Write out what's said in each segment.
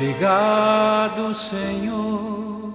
Obrigado, Senhor,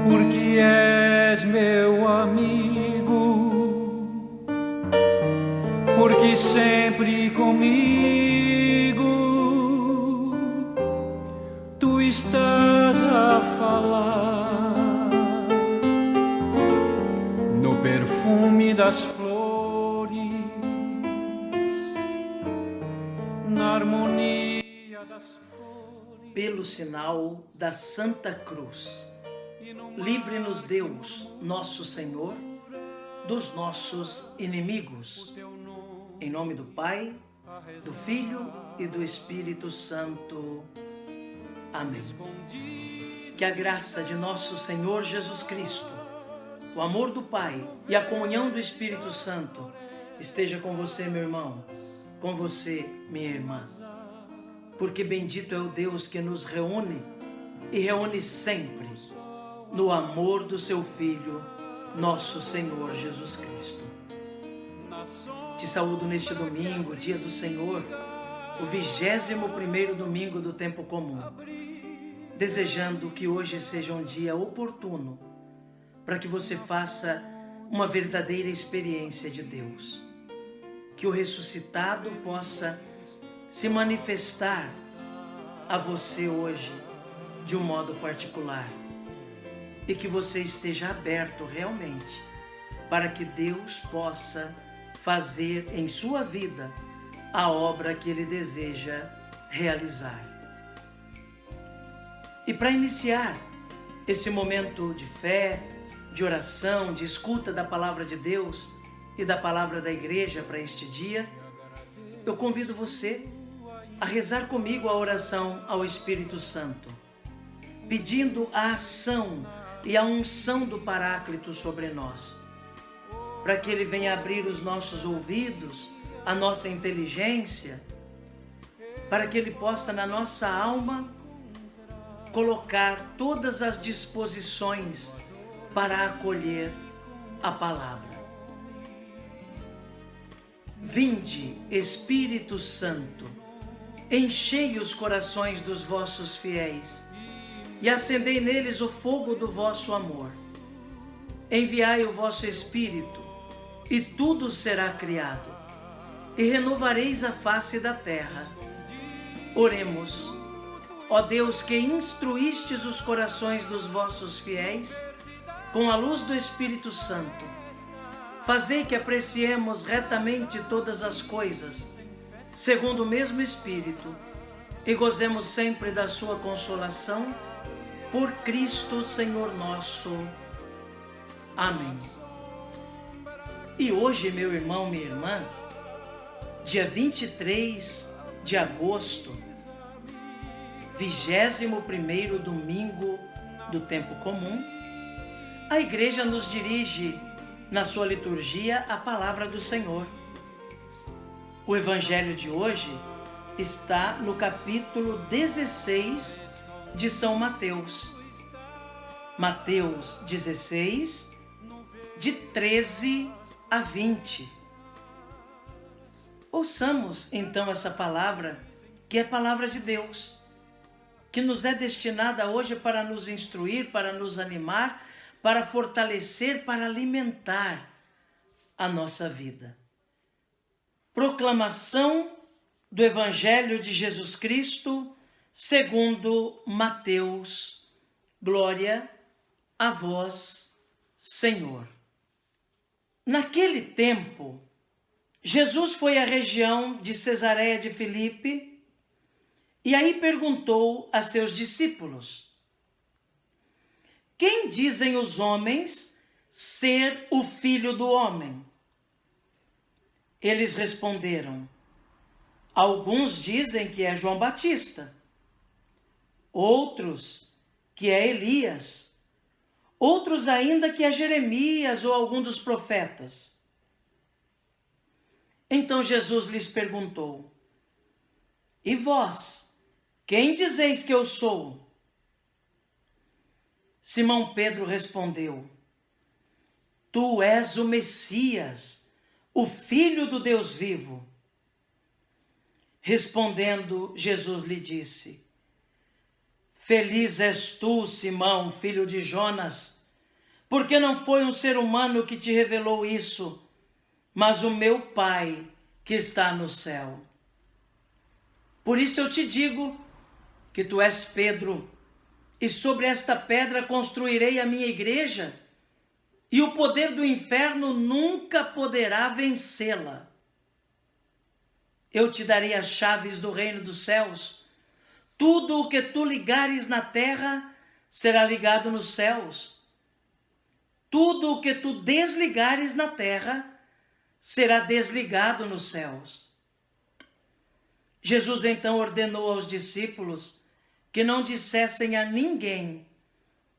porque és meu amigo, porque sempre comigo tu estás a falar no perfume das flores, na harmonia das cores. Pelo sinal da Santa Cruz, livre-nos Deus, nosso Senhor, dos nossos inimigos. Em nome do Pai, do Filho e do Espírito Santo. Amém. Que a graça de nosso Senhor Jesus Cristo, o amor do Pai e a comunhão do Espírito Santo esteja com você, meu irmão, com você, minha irmã. Porque bendito é o Deus que nos reúne e reúne sempre no amor do seu Filho, nosso Senhor Jesus Cristo. Te saúdo neste domingo, dia do Senhor, o 21º domingo do tempo comum, desejando que hoje seja um dia oportuno para que você faça uma verdadeira experiência de Deus. Que o ressuscitado possa se manifestar a você hoje de um modo particular e que você esteja aberto realmente para que Deus possa fazer em sua vida a obra que Ele deseja realizar. E para iniciar esse momento de fé, de oração, de escuta da palavra de Deus e da palavra da igreja para este dia, eu convido você a rezar comigo a oração ao Espírito Santo, pedindo a ação e a unção do Paráclito sobre nós, para que Ele venha abrir os nossos ouvidos, a nossa inteligência, para que Ele possa na nossa alma colocar todas as disposições para acolher a palavra. Vinde, Espírito Santo, enchei os corações dos vossos fiéis e acendei neles o fogo do vosso amor. Enviai o vosso Espírito e tudo será criado e renovareis a face da terra. Oremos. Ó Deus, que instruístes os corações dos vossos fiéis com a luz do Espírito Santo, fazei que apreciemos retamente todas as coisas, segundo o mesmo Espírito, e gozemos sempre da sua consolação, por Cristo Senhor nosso. Amém. E hoje, meu irmão, minha irmã, dia 23 de agosto, 21º domingo do tempo comum, a igreja nos dirige na sua liturgia a palavra do Senhor. O evangelho de hoje está no capítulo 16 de São Mateus. Mateus 16, de 13 a 20. Ouçamos então essa palavra, que é a palavra de Deus, que nos é destinada hoje para nos instruir, para nos animar, para fortalecer, para alimentar a nossa vida. Proclamação do Evangelho de Jesus Cristo, segundo Mateus. Glória a vós, Senhor. Naquele tempo, Jesus foi à região de Cesareia de Filipe e aí perguntou a seus discípulos: quem dizem os homens ser o Filho do Homem? Eles responderam: alguns dizem que é João Batista, outros que é Elias, outros ainda que é Jeremias ou algum dos profetas. Então Jesus lhes perguntou: e vós, quem dizeis que eu sou? Simão Pedro respondeu: tu és o Messias, o Filho do Deus vivo. Respondendo, Jesus lhe disse: Feliz és tu, Simão, filho de Jonas, porque não foi um ser humano que te revelou isso, mas o meu Pai que está no céu. Por isso eu te digo que tu és Pedro, e sobre esta pedra construirei a minha igreja, e o poder do inferno nunca poderá vencê-la. Eu te darei as chaves do reino dos céus. Tudo o que tu ligares na terra será ligado nos céus. Tudo o que tu desligares na terra será desligado nos céus. Jesus então ordenou aos discípulos que não dissessem a ninguém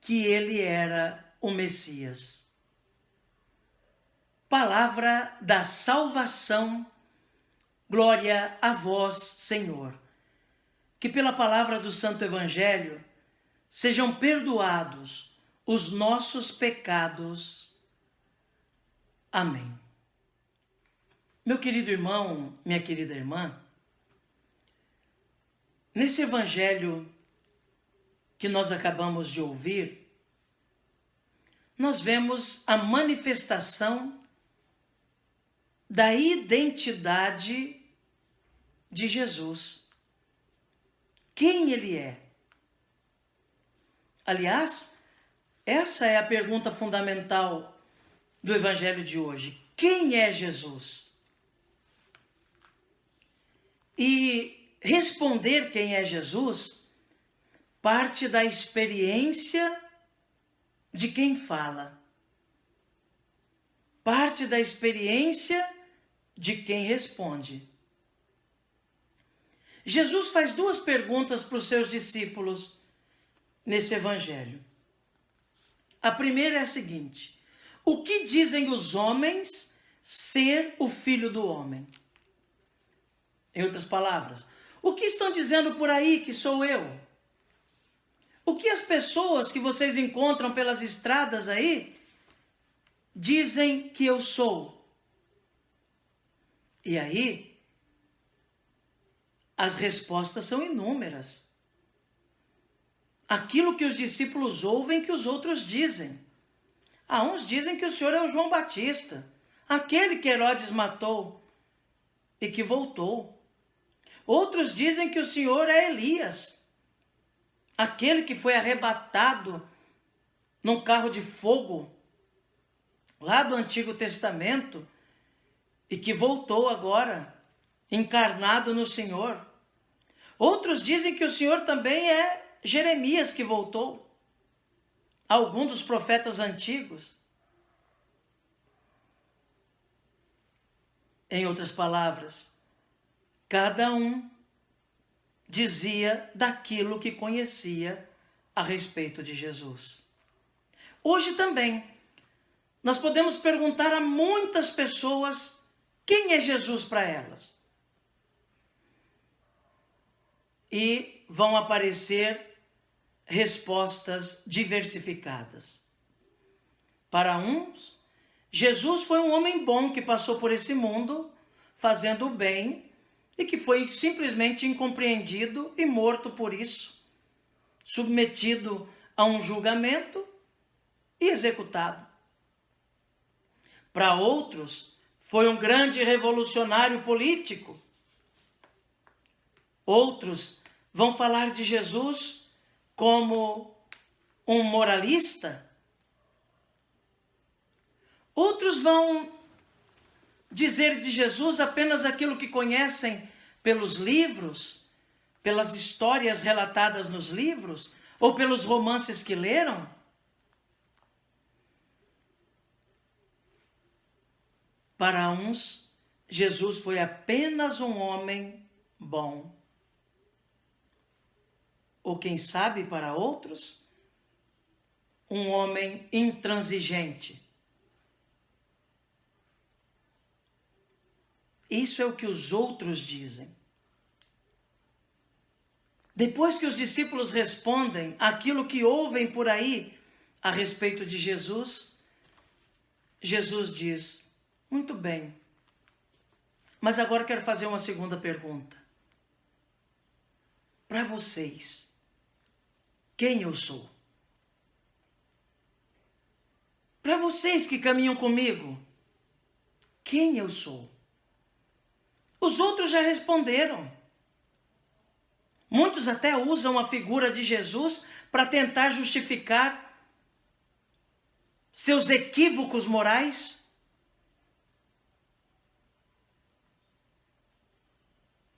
que ele era o Messias. Palavra da salvação. Glória a vós, Senhor. Que pela palavra do Santo Evangelho sejam perdoados os nossos pecados. Amém. Meu querido irmão, minha querida irmã, nesse Evangelho que nós acabamos de ouvir, nós vemos a manifestação da identidade de Jesus. Quem ele é? Aliás, essa é a pergunta fundamental do Evangelho de hoje. Quem é Jesus? E responder quem é Jesus parte da experiência de quem fala. Parte da experiência de quem responde. Jesus faz duas perguntas para os seus discípulos nesse evangelho. A primeira é a seguinte: o que dizem os homens ser o Filho do Homem? Em outras palavras, o que estão dizendo por aí que sou eu? O que as pessoas que vocês encontram pelas estradas aí dizem que eu sou? E aí, as respostas são inúmeras. Aquilo que os discípulos ouvem que os outros dizem. Uns dizem que o Senhor é o João Batista, aquele que Herodes matou e que voltou. Outros dizem que o Senhor é Elias, aquele que foi arrebatado num carro de fogo, lá do Antigo Testamento, e que voltou agora, encarnado no Senhor. Outros dizem que o Senhor também é Jeremias que voltou, algum dos profetas antigos. Em outras palavras, cada um dizia daquilo que conhecia a respeito de Jesus. Hoje também, nós podemos perguntar a muitas pessoas quem é Jesus para elas. E vão aparecer respostas diversificadas. Para uns, Jesus foi um homem bom que passou por esse mundo fazendo o bem e que foi simplesmente incompreendido e morto por isso, submetido a um julgamento e executado. Para outros, foi um grande revolucionário político. Outros vão falar de Jesus como um moralista. Outros vão dizer de Jesus apenas aquilo que conhecem pelos livros, pelas histórias relatadas nos livros, ou pelos romances que leram. Para uns, Jesus foi apenas um homem bom. Ou quem sabe, para outros, um homem intransigente. Isso é o que os outros dizem. Depois que os discípulos respondem aquilo que ouvem por aí a respeito de Jesus, Jesus diz: muito bem, mas agora quero fazer uma segunda pergunta. para vocês, quem eu sou. Para vocês que caminham comigo, quem eu sou. Os outros já responderam. Muitos até usam a figura de Jesus para tentar justificar seus equívocos morais,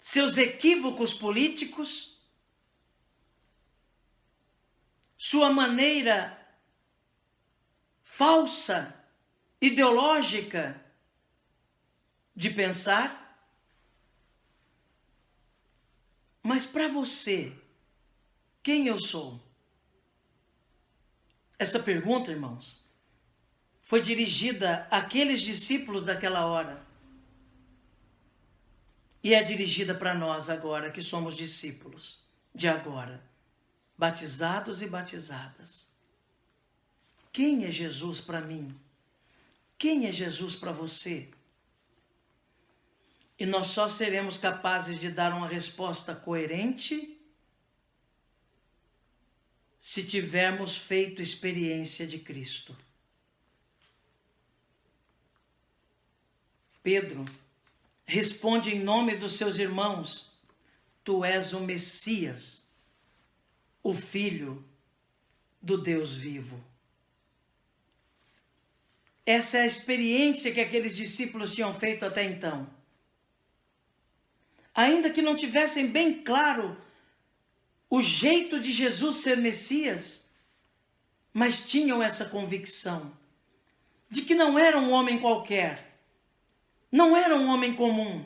seus equívocos políticos, sua maneira falsa, ideológica de pensar. Mas para você, quem eu sou? Essa pergunta, irmãos, foi dirigida àqueles discípulos daquela hora. E é dirigida para nós agora, que somos discípulos de agora, batizados e batizadas. Quem é Jesus para mim? Quem é Jesus para você? E nós só seremos capazes de dar uma resposta coerente se tivermos feito experiência de Cristo. Pedro responde em nome dos seus irmãos: Tu és o Messias, o Filho do Deus vivo. Essa é a experiência que aqueles discípulos tinham feito até então. Ainda que não tivessem bem claro o jeito de Jesus ser Messias, mas tinham essa convicção de que não era um homem qualquer, não era um homem comum,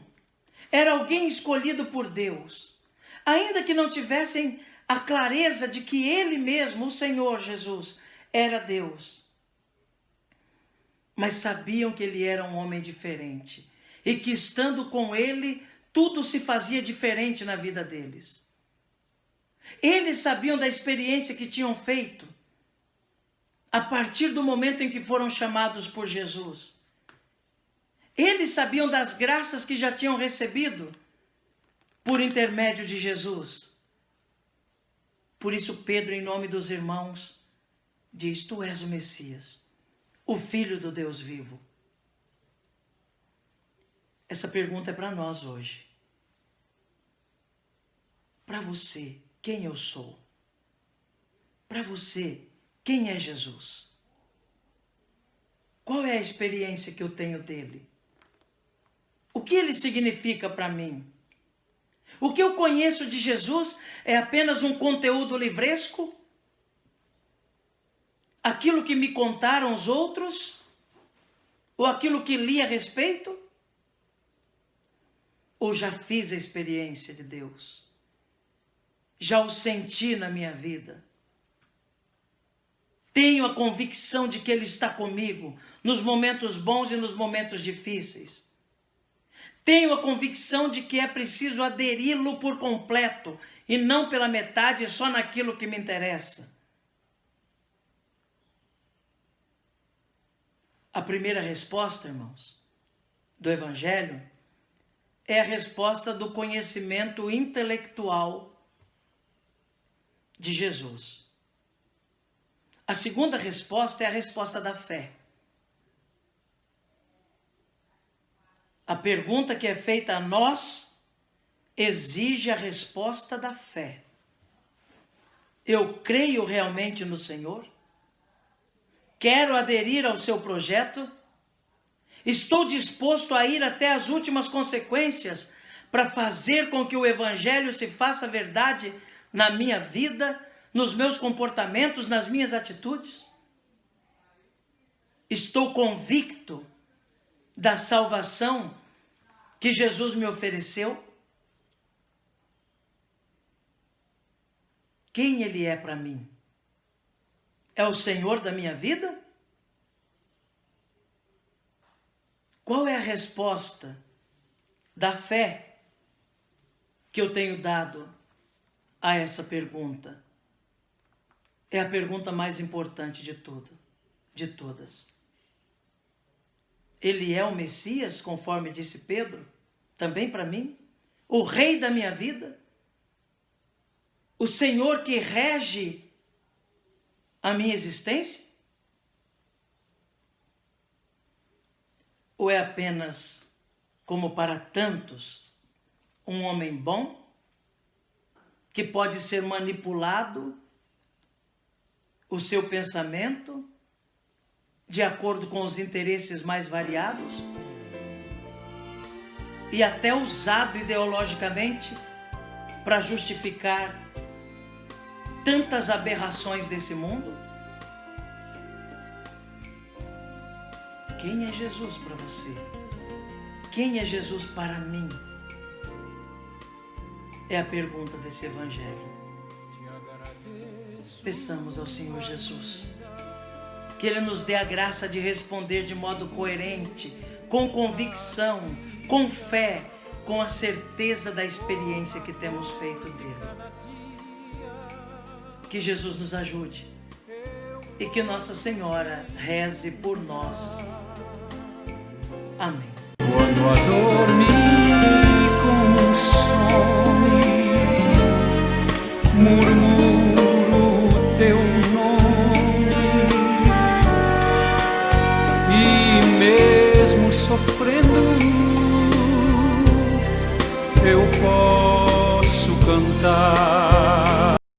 era alguém escolhido por Deus. Ainda que não tivessem a clareza de que Ele mesmo, o Senhor Jesus, era Deus, mas sabiam que Ele era um homem diferente e que estando com Ele, tudo se fazia diferente na vida deles. Eles sabiam da experiência que tinham feito a partir do momento em que foram chamados por Jesus. Eles sabiam das graças que já tinham recebido por intermédio de Jesus. Por isso Pedro, em nome dos irmãos, diz: Tu és o Messias, o Filho do Deus vivo. Essa pergunta é para nós hoje. Para você, quem eu sou? Para você, quem é Jesus? Qual é a experiência que eu tenho dele? O que ele significa para mim? O que eu conheço de Jesus é apenas um conteúdo livresco? Aquilo que me contaram os outros? Ou aquilo que li a respeito? Ou já fiz a experiência de Deus? Já o senti na minha vida? Tenho a convicção de que Ele está comigo nos momentos bons e nos momentos difíceis. Tenho a convicção de que é preciso aderi-lo por completo e não pela metade, só naquilo que me interessa. A primeira resposta, irmãos, do Evangelho é a resposta do conhecimento intelectual de Jesus. A segunda resposta é a resposta da fé. A pergunta que é feita a nós exige a resposta da fé. Eu creio realmente no Senhor? Quero aderir ao seu projeto? Estou disposto a ir até as últimas consequências para fazer com que o Evangelho se faça verdade na minha vida, nos meus comportamentos, nas minhas atitudes? Estou convicto da salvação que Jesus me ofereceu? Quem Ele é para mim? É o Senhor da minha vida? Qual é a resposta da fé que eu tenho dado a essa pergunta? É a pergunta mais importante de todas. Ele é o Messias, conforme disse Pedro, também para mim? O Rei da minha vida? o Senhor que rege a minha existência? Ou é apenas, como para tantos, um homem bom que pode ser manipulado o seu pensamento de acordo com os interesses mais variados e até usado ideologicamente para justificar tantas aberrações desse mundo? Quem é Jesus para você? Quem é Jesus para mim? É a pergunta desse Evangelho. Peçamos ao Senhor Jesus que Ele nos dê a graça de responder de modo coerente, com convicção, com fé, com a certeza da experiência que temos feito dele. Que Jesus nos ajude e que Nossa Senhora reze por nós. Amém. Quando a dor